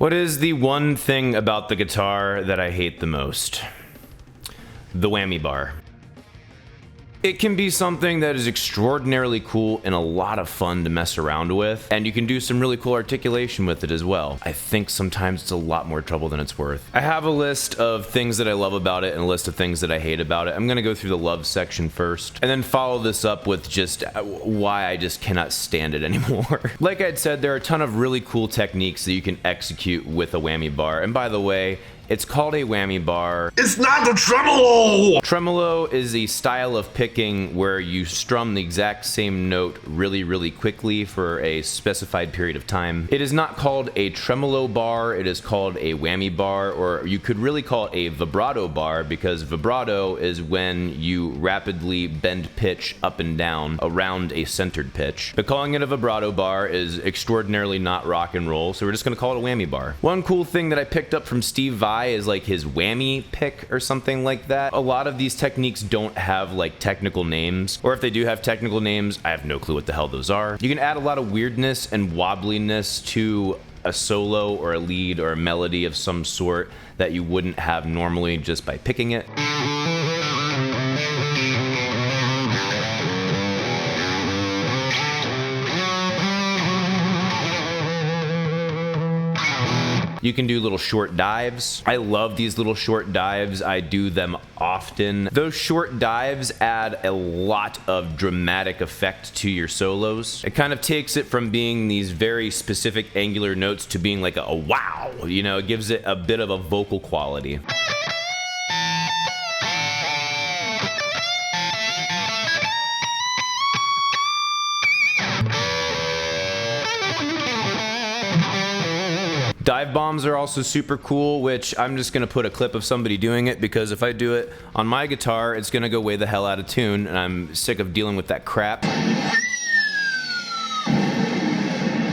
What is the one thing about the guitar that I hate the most? The whammy bar. It can be something that is extraordinarily cool and a lot of fun to mess around with, and you can do some really cool articulation with it as well. I think sometimes it's a lot more trouble than it's worth. I have a list of things that I love about it and a list of things that I hate about it. I'm gonna go through the love section first, and then follow this up with just why I just cannot stand it anymore. Like I'd said, there are a ton of really cool techniques that you can execute with a whammy bar, and by the way, it's called a whammy bar. It's not a tremolo! Tremolo is a style of picking where you strum the exact same note really quickly for a specified period of time. It is not called a tremolo bar, it is called a whammy bar, or you could really call it a vibrato bar, because vibrato is when you rapidly bend pitch up and down around a centered pitch. But calling it a vibrato bar is extraordinarily not rock and roll, so we're just gonna call it a whammy bar. One cool thing that I picked up from Steve Vai is like his whammy pick or something like that. A lot of these techniques don't have like technical names, or if they do have technical names, I have no clue what the hell those are. You can add a lot of weirdness and wobbliness to a solo or a lead or a melody of some sort that you wouldn't have normally just by picking it. You can do little short dives. I love these little short dives. I do them often. Those short dives add a lot of dramatic effect to your solos. It kind of takes it from being these very specific angular notes to being like a wow, you know, it gives it a bit of a vocal quality. Dive bombs are also super cool, which I'm just gonna put a clip of somebody doing it, because if I do it on my guitar, it's gonna go way the hell out of tune, and I'm sick of dealing with that crap.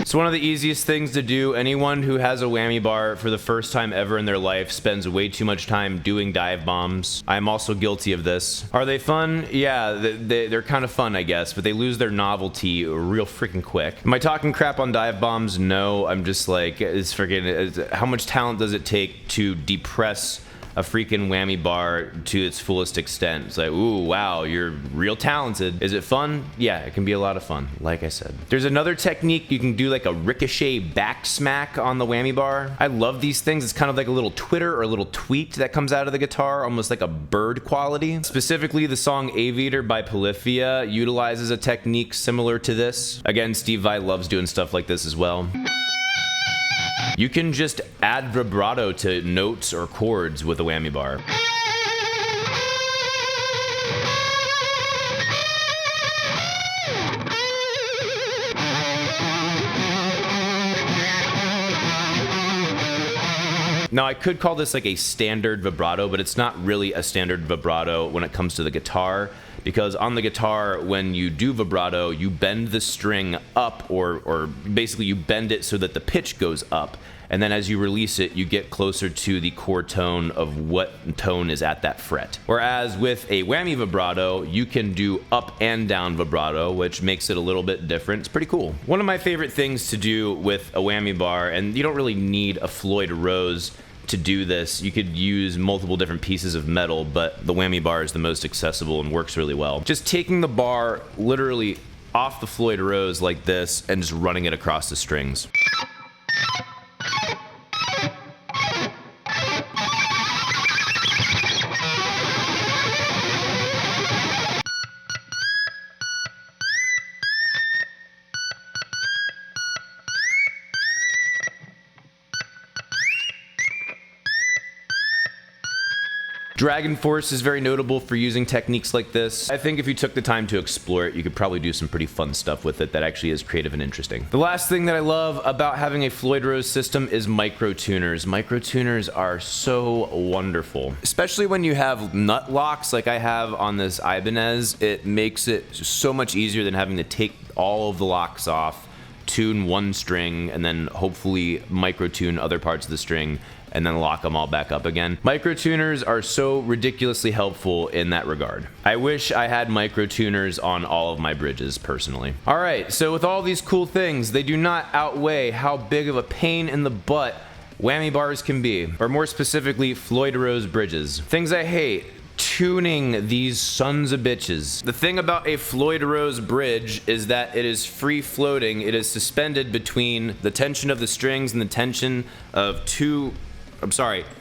It's one of the easiest things to do. Anyone who has a whammy bar for the first time ever in their life spends way too much time doing dive bombs. I'm also guilty of this. Are they fun? Yeah, they're kind of fun, I guess, but they lose their novelty real freaking quick. Am I talking crap on dive bombs? No, I'm just like, it's freaking, how much talent does it take to depress a freaking whammy bar to its fullest extent? It's like, ooh, wow, you're real talented. Is it fun? Yeah, it can be a lot of fun, like I said. There's another technique. You can do like a ricochet back smack on the whammy bar. I love these things. It's kind of like a little twitter or a little tweet that comes out of the guitar, almost like a bird quality. Specifically, the song Aviator by Polyphia utilizes a technique similar to this. Again, Steve Vai loves doing stuff like this as well. You can just add vibrato to notes or chords with a whammy bar. Now, I could call this like a standard vibrato, but it's not really a standard vibrato when it comes to the guitar, because on the guitar, when you do vibrato, you bend the string up, or basically you bend it so that the pitch goes up, and then as you release it, you get closer to the core tone of what tone is at that fret. Whereas with a whammy vibrato, you can do up and down vibrato, which makes it a little bit different. It's pretty cool. One of my favorite things to do with a whammy bar, and you don't really need a Floyd Rose to do this. You could use multiple different pieces of metal, but the whammy bar is the most accessible and works really well. Just taking the bar literally off the Floyd Rose like this and just running it across the strings. Dragon Force is very notable for using techniques like this. I think if you took the time to explore it, you could probably do some pretty fun stuff with it that actually is creative and interesting. The last thing that I love about having a Floyd Rose system is micro-tuners. Micro-tuners are so wonderful. Especially when you have nut locks like I have on this Ibanez, it makes it so much easier than having to take all of the locks off, tune one string, and then hopefully micro-tune other parts of the string, and then lock them all back up again. Micro-tuners are so ridiculously helpful in that regard. I wish I had micro-tuners on all of my bridges, personally. Alright, so with all these cool things, they do not outweigh how big of a pain in the butt whammy bars can be, or more specifically, Floyd Rose bridges. Things I hate. Tuning these sons of bitches. The thing about a Floyd Rose bridge is that it is free floating. It is suspended between the tension of the strings and the tension of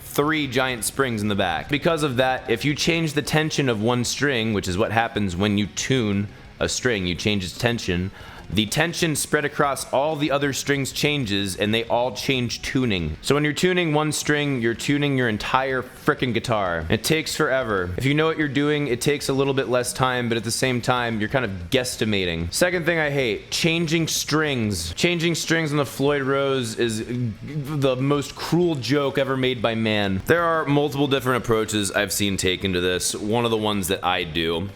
three giant springs in the back. Because of that, if you change the tension of one string, which is what happens when you tune a string, you change its tension, the tension spread across all the other strings changes, and they all change tuning. So when you're tuning one string, you're tuning your entire frickin' guitar. It takes forever. If you know what you're doing, it takes a little bit less time, but at the same time, you're kind of guesstimating. Second thing I hate, changing strings. Changing strings on the Floyd Rose is the most cruel joke ever made by man. There are multiple different approaches I've seen taken to this. One of the ones that I do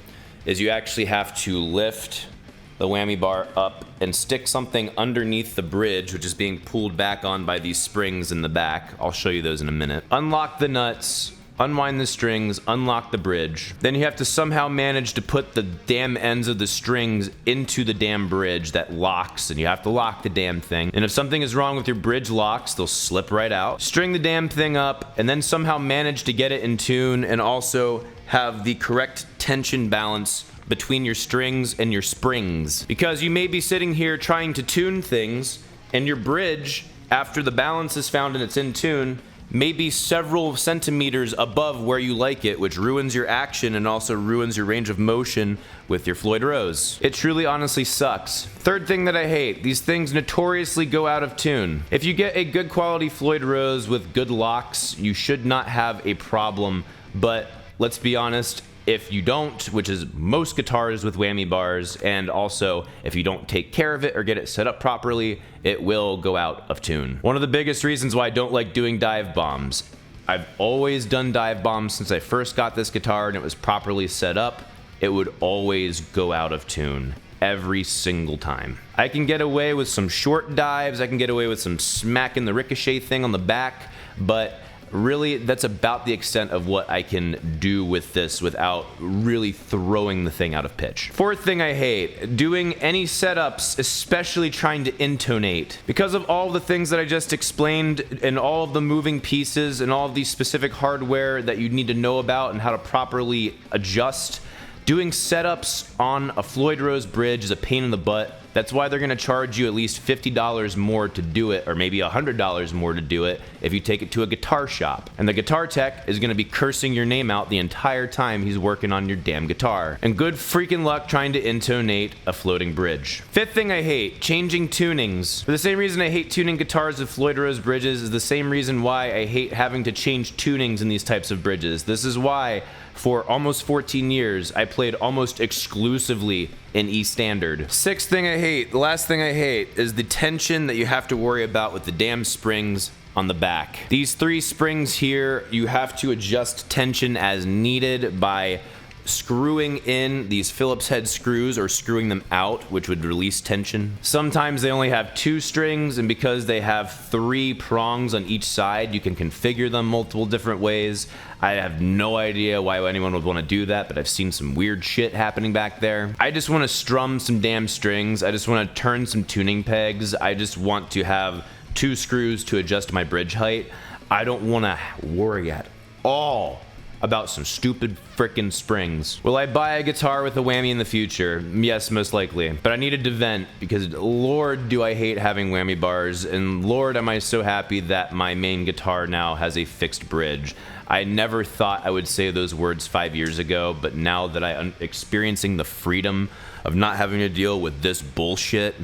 is you actually have to lift the whammy bar up and stick something underneath the bridge, which is being pulled back on by these springs in the back. I'll show you those in a minute. Unlock the nuts, unwind the strings, unlock the bridge. Then you have to somehow manage to put the damn ends of the strings into the damn bridge that locks, and you have to lock the damn thing. And if something is wrong with your bridge locks, they'll slip right out. String the damn thing up, and then somehow manage to get it in tune and also have the correct tension balance between your strings and your springs. Because you may be sitting here trying to tune things, and your bridge, after the balance is found and it's in tune, may be several centimeters above where you like it, which ruins your action and also ruins your range of motion with your Floyd Rose. It truly honestly sucks. Third thing that I hate, these things notoriously go out of tune. If you get a good quality Floyd Rose with good locks, you should not have a problem, but let's be honest, if you don't, which is most guitars with whammy bars, and also if you don't take care of it or get it set up properly, it will go out of tune. One of the biggest reasons why I don't like doing dive bombs. I've always done dive bombs since I first got this guitar and it was properly set up. It would always go out of tune. Every single time. I can get away with some short dives, I can get away with some smacking the ricochet thing on the back, but really, that's about the extent of what I can do with this without really throwing the thing out of pitch. Fourth thing I hate, doing any setups, especially trying to intonate. Because of all the things that I just explained and all of the moving pieces and all of the specific hardware that you need to know about and how to properly adjust, doing setups on a Floyd Rose bridge is a pain in the butt. That's why they're gonna charge you at least $50 more to do it, or maybe $100 more to do it if you take it to a guitar shop. And the guitar tech is gonna be cursing your name out the entire time he's working on your damn guitar. And good freaking luck trying to intonate a floating bridge. Fifth thing I hate, changing tunings. For the same reason I hate tuning guitars with Floyd Rose bridges is the same reason why I hate having to change tunings in these types of bridges. This is why for almost 14 years, I played almost exclusively in E standard. Sixth thing I hate, the last thing I hate, is the tension that you have to worry about with the damn springs on the back. These three springs here, you have to adjust tension as needed by screwing in these Phillips head screws or screwing them out, which would release tension. Sometimes they only have two strings, and because they have three prongs on each side, you can configure them multiple different ways. I have no idea why anyone would want to do that, but I've seen some weird shit happening back there. I just want to strum some damn strings. I just want to turn some tuning pegs. I just want to have two screws to adjust my bridge height. I don't want to worry at all about some stupid frickin' springs. Will I buy a guitar with a whammy in the future? Yes, most likely. But I needed to vent because Lord do I hate having whammy bars, and Lord am I so happy that my main guitar now has a fixed bridge. I never thought I would say those words 5 years ago, but now that I'm experiencing the freedom of not having to deal with this bullshit,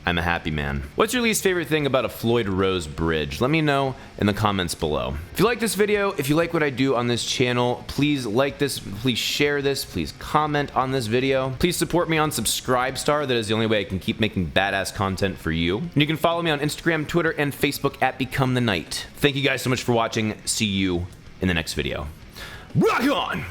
I'm a happy man. What's your least favorite thing about a Floyd Rose bridge? Let me know in the comments below. If you like this video, if you like what I do on this channel, please like this, please share this, please comment on this video. Please support me on Subscribestar. That is the only way I can keep making badass content for you. And you can follow me on Instagram, Twitter, and Facebook at Become the Knight. Thank you guys so much for watching. See you in the next video. Rock on!